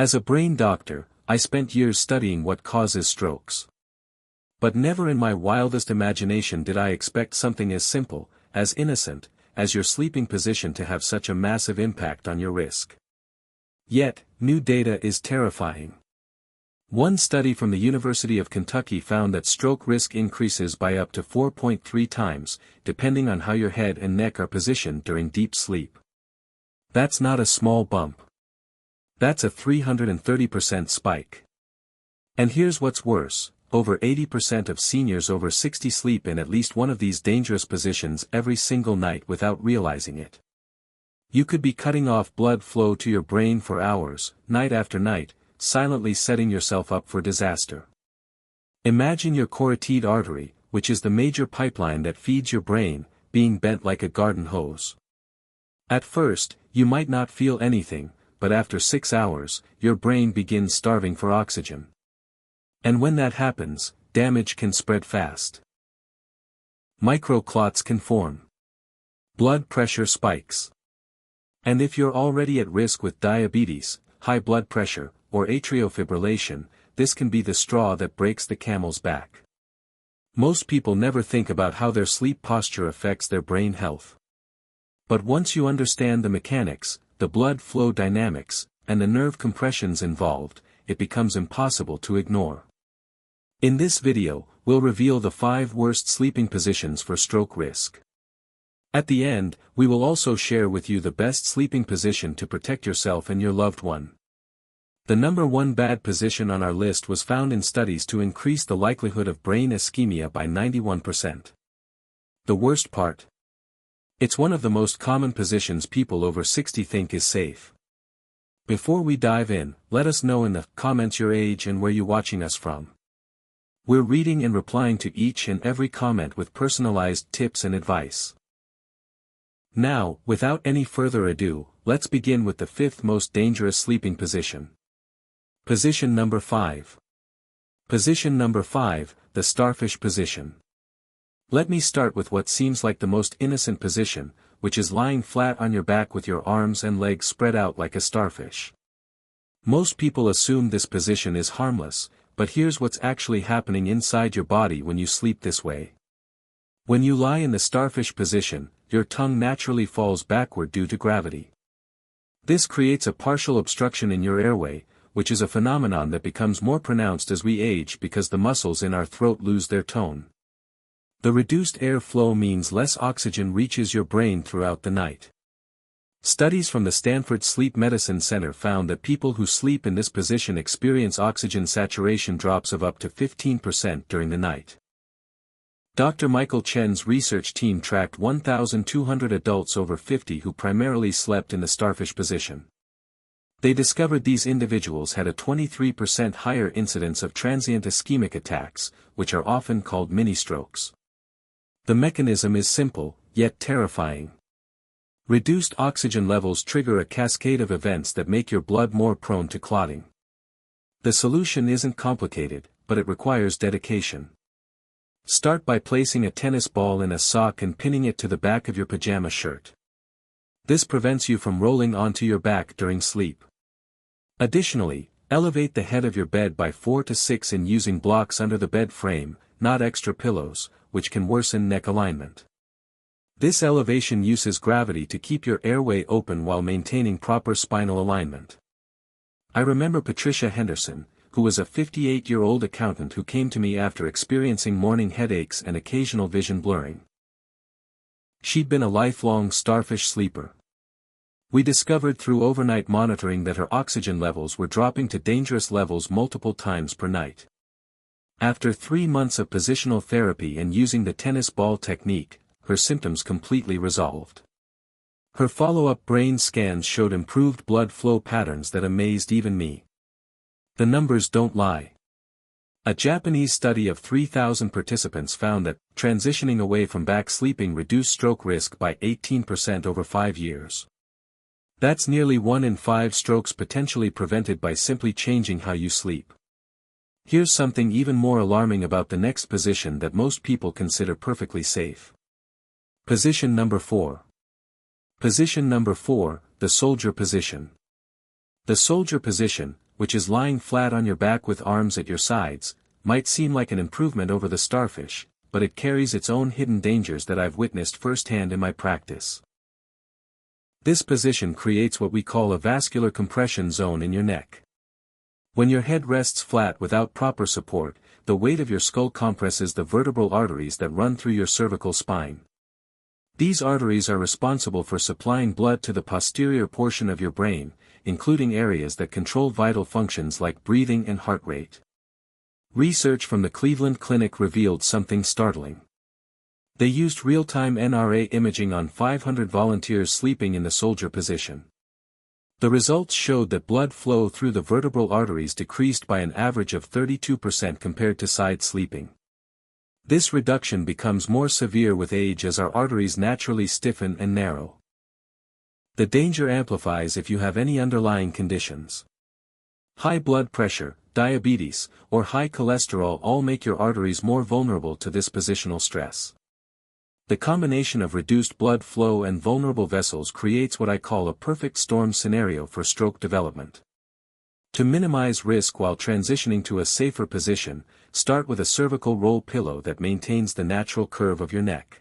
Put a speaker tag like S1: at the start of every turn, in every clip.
S1: As a brain doctor, I spent years studying what causes strokes. But never in my wildest imagination did I expect something as simple, as innocent, as your sleeping position to have such a massive impact on your risk. Yet, new data is terrifying. One study from the University of Kentucky found that stroke risk increases by up to 4.3 times, depending on how your head and neck are positioned during deep sleep. That's not a small bump. That's a 330% spike. And here's what's worse, over 80% of seniors over 60 sleep in at least one of these dangerous positions every single night without realizing it. You could be cutting off blood flow to your brain for hours, night after night, silently setting yourself up for disaster. Imagine your carotid artery, which is the major pipeline that feeds your brain, being bent like a garden hose. At first, you might not feel anything, but after 6 hours, your brain begins starving for oxygen. And when that happens, damage can spread fast. Microclots can form. Blood pressure spikes. And if you're already at risk with diabetes, high blood pressure, or atrial fibrillation, this can be the straw that breaks the camel's back. Most people never think about how their sleep posture affects their brain health. But once you understand the mechanics, the blood flow dynamics, and the nerve compressions involved, it becomes impossible to ignore. In this video, we'll reveal the 5 worst sleeping positions for stroke risk. At the end, we will also share with you the best sleeping position to protect yourself and your loved one. The number 1 bad position on our list was found in studies to increase the likelihood of brain ischemia by 91%. The worst part? It's one of the most common positions people over 60 think is safe. Before we dive in, let us know in the comments your age and where you're watching us from. We're reading and replying to each and every comment with personalized tips and advice. Now, without any further ado, let's begin with the 5th most dangerous sleeping position. Position number 5. Position number 5, the starfish position. Let me start with what seems like the most innocent position, which is lying flat on your back with your arms and legs spread out like a starfish. Most people assume this position is harmless, but here's what's actually happening inside your body when you sleep this way. When you lie in the starfish position, your tongue naturally falls backward due to gravity. This creates a partial obstruction in your airway, which is a phenomenon that becomes more pronounced as we age because the muscles in our throat lose their tone. The reduced air flow means less oxygen reaches your brain throughout the night. Studies from the Stanford Sleep Medicine Center found that people who sleep in this position experience oxygen saturation drops of up to 15% during the night. Dr. Michael Chen's research team tracked 1,200 adults over 50 who primarily slept in the starfish position. They discovered these individuals had a 23% higher incidence of transient ischemic attacks, which are often called mini-strokes. The mechanism is simple, yet terrifying. Reduced oxygen levels trigger a cascade of events that make your blood more prone to clotting. The solution isn't complicated, but it requires dedication. Start by placing a tennis ball in a sock and pinning it to the back of your pajama shirt. This prevents you from rolling onto your back during sleep. Additionally, elevate the head of your bed by 4 to 6 in using blocks under the bed frame, not extra pillows, which can worsen neck alignment. This elevation uses gravity to keep your airway open while maintaining proper spinal alignment. I remember Patricia Henderson, who was a 58-year-old accountant who came to me after experiencing morning headaches and occasional vision blurring. She'd been a lifelong starfish sleeper. We discovered through overnight monitoring that her oxygen levels were dropping to dangerous levels multiple times per night. After 3 months of positional therapy and using the tennis ball technique, her symptoms completely resolved. Her follow-up brain scans showed improved blood flow patterns that amazed even me. The numbers don't lie. A Japanese study of 3,000 participants found that transitioning away from back sleeping reduced stroke risk by 18% over 5 years. That's nearly 1 in 5 strokes potentially prevented by simply changing how you sleep. Here's something even more alarming about the next position that most people consider perfectly safe. Position number 4. Position number 4, the soldier position. The soldier position, which is lying flat on your back with arms at your sides, might seem like an improvement over the starfish, but it carries its own hidden dangers that I've witnessed firsthand in my practice. This position creates what we call a vascular compression zone in your neck. When your head rests flat without proper support, the weight of your skull compresses the vertebral arteries that run through your cervical spine. These arteries are responsible for supplying blood to the posterior portion of your brain, including areas that control vital functions like breathing and heart rate. Research from the Cleveland Clinic revealed something startling. They used real-time NRA imaging on 500 volunteers sleeping in the soldier position. The results showed that blood flow through the vertebral arteries decreased by an average of 32% compared to side sleeping. This reduction becomes more severe with age as our arteries naturally stiffen and narrow. The danger amplifies if you have any underlying conditions. High blood pressure, diabetes, or high cholesterol all make your arteries more vulnerable to this positional stress. The combination of reduced blood flow and vulnerable vessels creates what I call a perfect storm scenario for stroke development. To minimize risk while transitioning to a safer position, start with a cervical roll pillow that maintains the natural curve of your neck.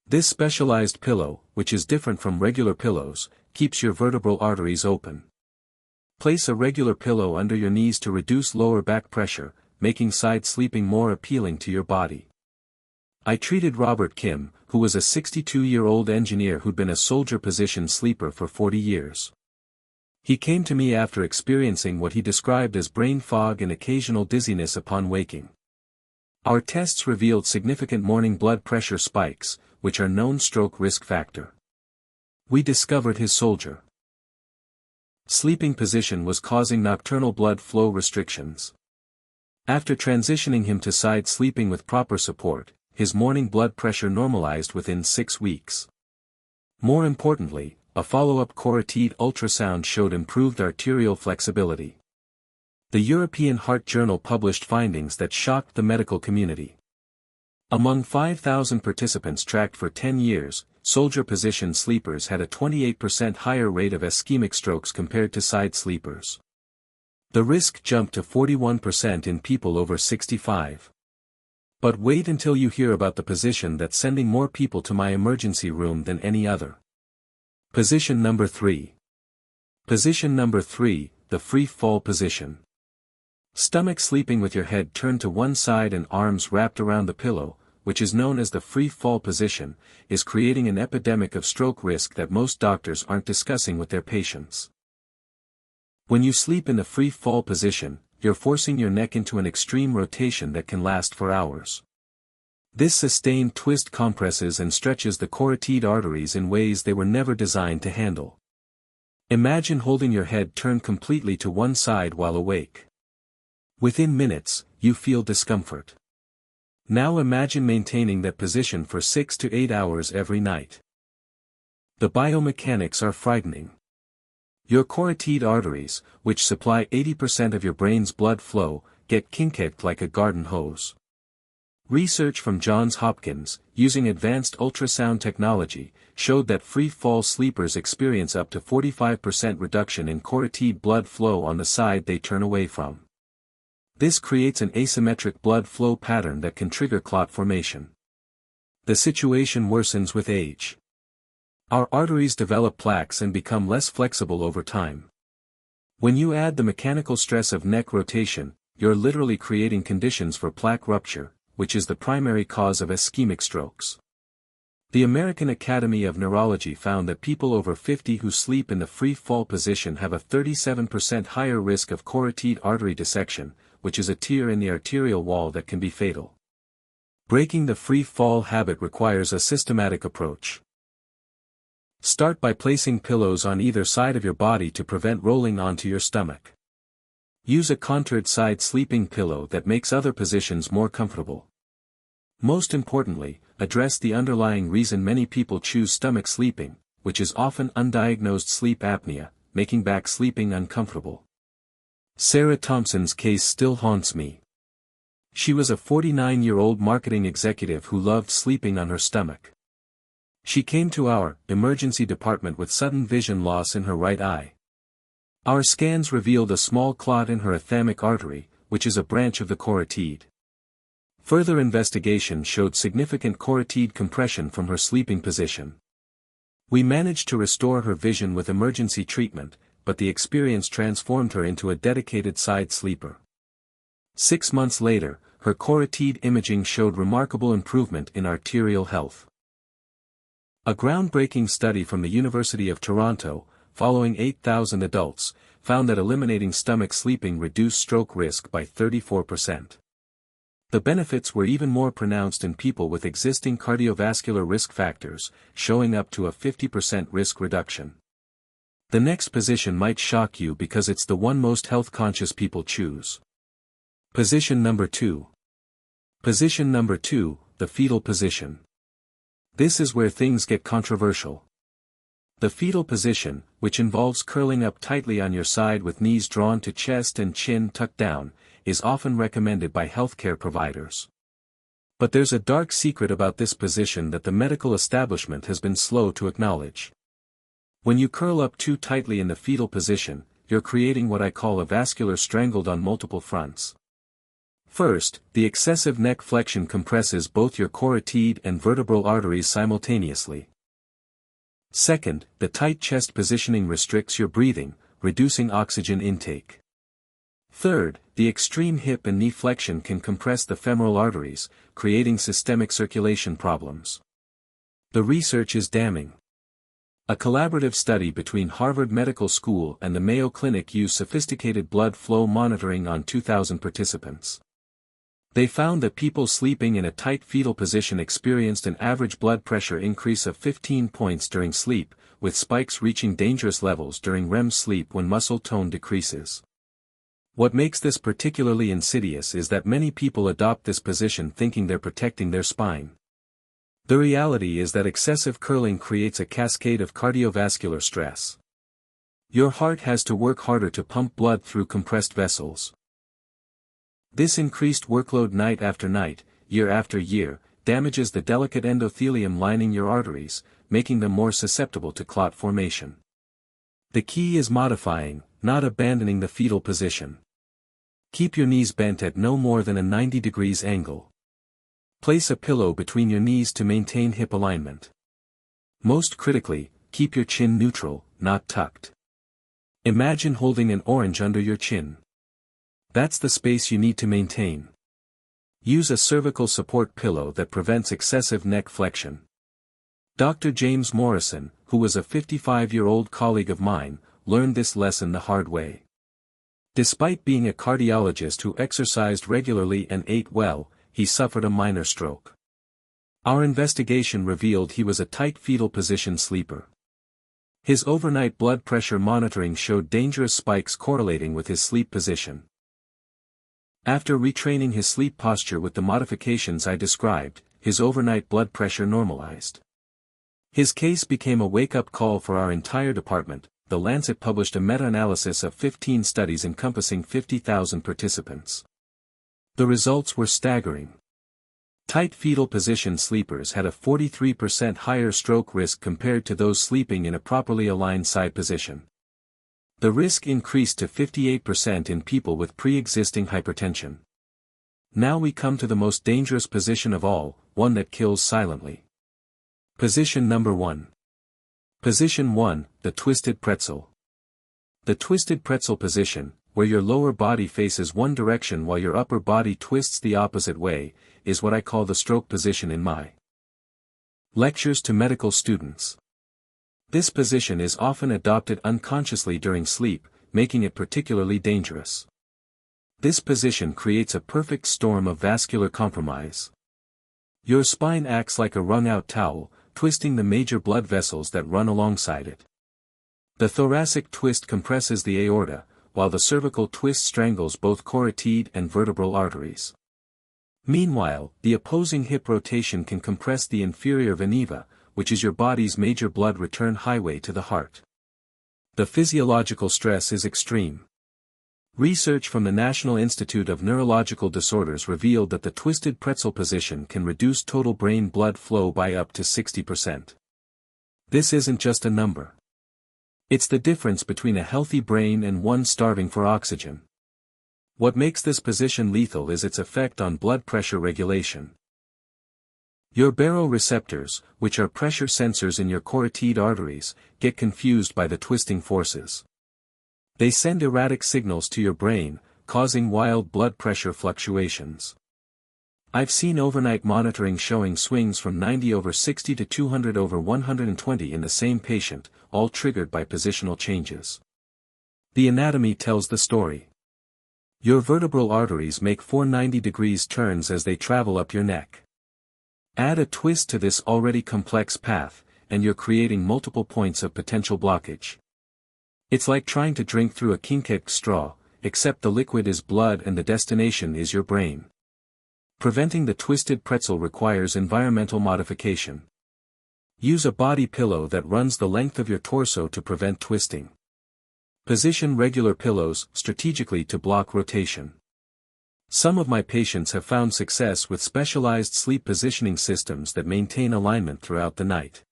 S1: This specialized pillow, which is different from regular pillows, keeps your vertebral arteries open. Place a regular pillow under your knees to reduce lower back pressure, making side sleeping more appealing to your body. I treated Robert Kim, who was a 62-year-old engineer who'd been a soldier position sleeper for 40 years. He came to me after experiencing what he described as brain fog and occasional dizziness upon waking. Our tests revealed significant morning blood pressure spikes, which are known stroke risk factor. We discovered his soldier sleeping position was causing nocturnal blood flow restrictions. After transitioning him to side sleeping with proper support, his morning blood pressure normalized within 6 weeks. More importantly, a follow-up carotid ultrasound showed improved arterial flexibility. The European Heart Journal published findings that shocked the medical community. Among 5,000 participants tracked for 10 years, soldier position sleepers had a 28% higher rate of ischemic strokes compared to side sleepers. The risk jumped to 41% in people over 65. But wait until you hear about the position that's sending more people to my emergency room than any other. Position number 3. Position number 3, the free fall position. Stomach sleeping with your head turned to one side and arms wrapped around the pillow, which is known as the free fall position, is creating an epidemic of stroke risk that most doctors aren't discussing with their patients. When you sleep in the free fall position, you're forcing your neck into an extreme rotation that can last for hours. This sustained twist compresses and stretches the carotid arteries in ways they were never designed to handle. Imagine holding your head turned completely to one side while awake. Within minutes, you feel discomfort. Now imagine maintaining that position for 6 to 8 hours every night. The biomechanics are frightening. Your carotid arteries, which supply 80% of your brain's blood flow, get kinked like a garden hose. Research from Johns Hopkins, using advanced ultrasound technology, showed that free fall sleepers experience up to 45% reduction in carotid blood flow on the side they turn away from. This creates an asymmetric blood flow pattern that can trigger clot formation. The situation worsens with age. Our arteries develop plaques and become less flexible over time. When you add the mechanical stress of neck rotation, you're literally creating conditions for plaque rupture, which is the primary cause of ischemic strokes. The American Academy of Neurology found that people over 50 who sleep in the free fall position have a 37% higher risk of carotid artery dissection, which is a tear in the arterial wall that can be fatal. Breaking the free fall habit requires a systematic approach. Start by placing pillows on either side of your body to prevent rolling onto your stomach. Use a contoured side sleeping pillow that makes other positions more comfortable. Most importantly, address the underlying reason many people choose stomach sleeping, which is often undiagnosed sleep apnea, making back sleeping uncomfortable. Sarah Thompson's case still haunts me. She was a 49-year-old marketing executive who loved sleeping on her stomach. She came to our emergency department with sudden vision loss in her right eye. Our scans revealed a small clot in her athymic artery, which is a branch of the carotid. Further investigation showed significant carotid compression from her sleeping position. We managed to restore her vision with emergency treatment, but the experience transformed her into a dedicated side sleeper. 6 months later, her carotid imaging showed remarkable improvement in arterial health. A groundbreaking study from the University of Toronto, following 8,000 adults, found that eliminating stomach sleeping reduced stroke risk by 34%. The benefits were even more pronounced in people with existing cardiovascular risk factors, showing up to a 50% risk reduction. The next position might shock you because it's the one most health-conscious people choose. Position number 2. Position number 2, the fetal position. This is where things get controversial. The fetal position, which involves curling up tightly on your side with knees drawn to chest and chin tucked down, is often recommended by healthcare providers. But there's a dark secret about this position that the medical establishment has been slow to acknowledge. When you curl up too tightly in the fetal position, you're creating what I call a vascular strangle on multiple fronts. First, the excessive neck flexion compresses both your carotid and vertebral arteries simultaneously. Second, the tight chest positioning restricts your breathing, reducing oxygen intake. Third, the extreme hip and knee flexion can compress the femoral arteries, creating systemic circulation problems. The research is damning. A collaborative study between Harvard Medical School and the Mayo Clinic used sophisticated blood flow monitoring on 2,000 participants. They found that people sleeping in a tight fetal position experienced an average blood pressure increase of 15 points during sleep, with spikes reaching dangerous levels during REM sleep when muscle tone decreases. What makes this particularly insidious is that many people adopt this position thinking they're protecting their spine. The reality is that excessive curling creates a cascade of cardiovascular stress. Your heart has to work harder to pump blood through compressed vessels. This increased workload night after night, year after year, damages the delicate endothelium lining your arteries, making them more susceptible to clot formation. The key is modifying, not abandoning the fetal position. Keep your knees bent at no more than a 90 degrees angle. Place a pillow between your knees to maintain hip alignment. Most critically, keep your chin neutral, not tucked. Imagine holding an orange under your chin. That's the space you need to maintain. Use a cervical support pillow that prevents excessive neck flexion. Dr. James Morrison, who was a 55-year-old colleague of mine, learned this lesson the hard way. Despite being a cardiologist who exercised regularly and ate well, he suffered a minor stroke. Our investigation revealed he was a tight fetal position sleeper. His overnight blood pressure monitoring showed dangerous spikes correlating with his sleep position. After retraining his sleep posture with the modifications I described, his overnight blood pressure normalized. His case became a wake-up call for our entire department. The Lancet published a meta-analysis of 15 studies encompassing 50,000 participants. The results were staggering. Tight fetal position sleepers had a 43% higher stroke risk compared to those sleeping in a properly aligned side position. The risk increased to 58% in people with pre-existing hypertension. Now we come to the most dangerous position of all, one that kills silently. Position number 1. Position 1, the twisted pretzel. The twisted pretzel position, where your lower body faces one direction while your upper body twists the opposite way, is what I call the stroke position in my lectures to medical students. This position is often adopted unconsciously during sleep, making it particularly dangerous. This position creates a perfect storm of vascular compromise. Your spine acts like a wrung-out towel, twisting the major blood vessels that run alongside it. The thoracic twist compresses the aorta, while the cervical twist strangles both carotid and vertebral arteries. Meanwhile, the opposing hip rotation can compress the inferior vena, which is your body's major blood return highway to the heart. The physiological stress is extreme. Research from the National Institute of Neurological Disorders revealed that the twisted pretzel position can reduce total brain blood flow by up to 60%. This isn't just a number. It's the difference between a healthy brain and one starving for oxygen. What makes this position lethal is its effect on blood pressure regulation. Your baroreceptors, which are pressure sensors in your carotid arteries, get confused by the twisting forces. They send erratic signals to your brain, causing wild blood pressure fluctuations. I've seen overnight monitoring showing swings from 90/60 to 200/120 in the same patient, all triggered by positional changes. The anatomy tells the story. Your vertebral arteries make 490-degree turns as they travel up your neck. Add a twist to this already complex path, and you're creating multiple points of potential blockage. It's like trying to drink through a kinkeq straw, except the liquid is blood and the destination is your brain. Preventing the twisted pretzel requires environmental modification. Use a body pillow that runs the length of your torso to prevent twisting. Position regular pillows strategically to block rotation. Some of my patients have found success with specialized sleep positioning systems that maintain alignment throughout the night.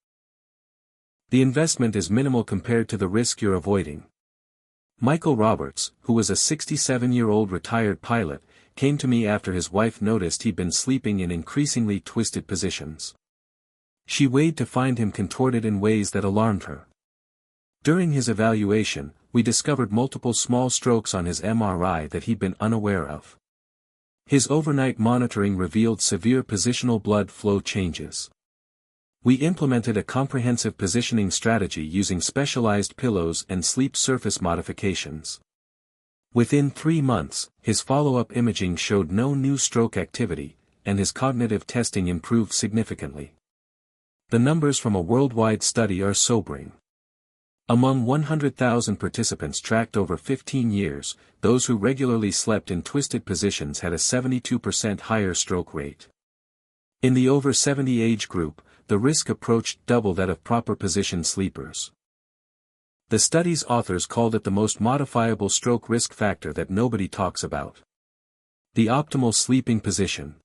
S1: The investment is minimal compared to the risk you're avoiding. Michael Roberts, who was a 67-year-old retired pilot, came to me after his wife noticed he'd been sleeping in increasingly twisted positions. She weighed to find him contorted in ways that alarmed her. During his evaluation, we discovered multiple small strokes on his MRI that he'd been unaware of. His overnight monitoring revealed severe positional blood flow changes. We implemented a comprehensive positioning strategy using specialized pillows and sleep surface modifications. Within 3 months, his follow-up imaging showed no new stroke activity, and his cognitive testing improved significantly. The numbers from a worldwide study are sobering. Among 100,000 participants tracked over 15 years, those who regularly slept in twisted positions had a 72% higher stroke rate. In the over 70 age group, the risk approached double that of proper position sleepers. The study's authors called it the most modifiable stroke risk factor that nobody talks about. The optimal sleeping position.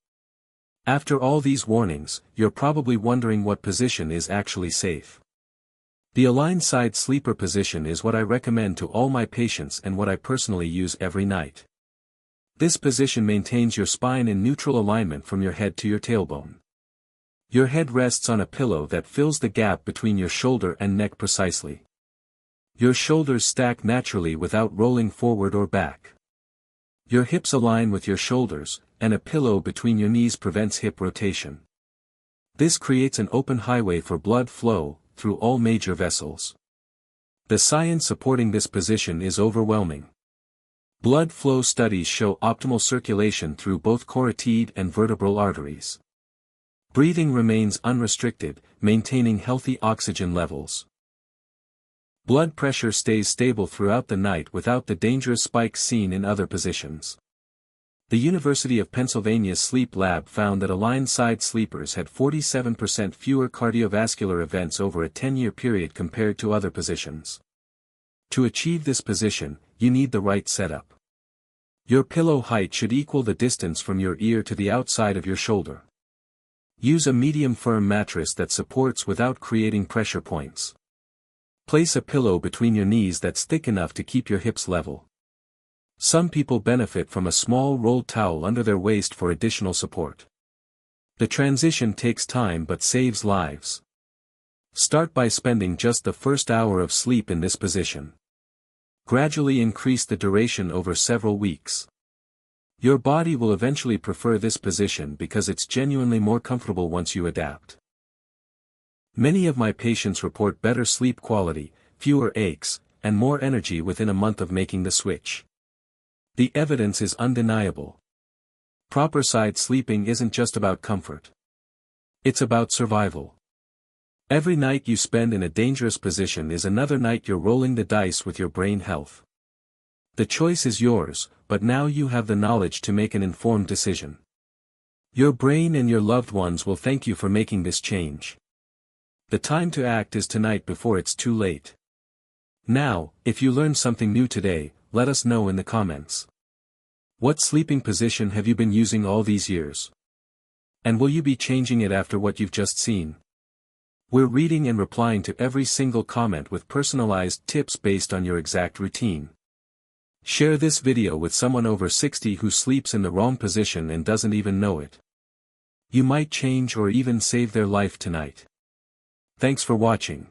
S1: After all these warnings, you're probably wondering what position is actually safe. The aligned side sleeper position is what I recommend to all my patients and what I personally use every night. This position maintains your spine in neutral alignment from your head to your tailbone. Your head rests on a pillow that fills the gap between your shoulder and neck precisely. Your shoulders stack naturally without rolling forward or back. Your hips align with your shoulders, and a pillow between your knees prevents hip rotation. This creates an open highway for blood flow through all major vessels. The science supporting this position is overwhelming. Blood flow studies show optimal circulation through both carotid and vertebral arteries. Breathing remains unrestricted, maintaining healthy oxygen levels. Blood pressure stays stable throughout the night without the dangerous spikes seen in other positions. The University of Pennsylvania's sleep lab found that aligned side sleepers had 47% fewer cardiovascular events over a 10-year period compared to other positions. To achieve this position, you need the right setup. Your pillow height should equal the distance from your ear to the outside of your shoulder. Use a medium firm mattress that supports without creating pressure points. Place a pillow between your knees that's thick enough to keep your hips level. Some people benefit from a small rolled towel under their waist for additional support. The transition takes time but saves lives. Start by spending just the first hour of sleep in this position. Gradually increase the duration over several weeks. Your body will eventually prefer this position because it's genuinely more comfortable once you adapt. Many of my patients report better sleep quality, fewer aches, and more energy within a month of making the switch. The evidence is undeniable. Proper side sleeping isn't just about comfort. It's about survival. Every night you spend in a dangerous position is another night you're rolling the dice with your brain health. The choice is yours, but now you have the knowledge to make an informed decision. Your brain and your loved ones will thank you for making this change. The time to act is tonight before it's too late. Now, if you learned something new today, let us know in the comments. What sleeping position have you been using all these years? And will you be changing it after what you've just seen? We're reading and replying to every single comment with personalized tips based on your exact routine. Share this video with someone over 60 who sleeps in the wrong position and doesn't even know it. You might change or even save their life tonight. Thanks for watching.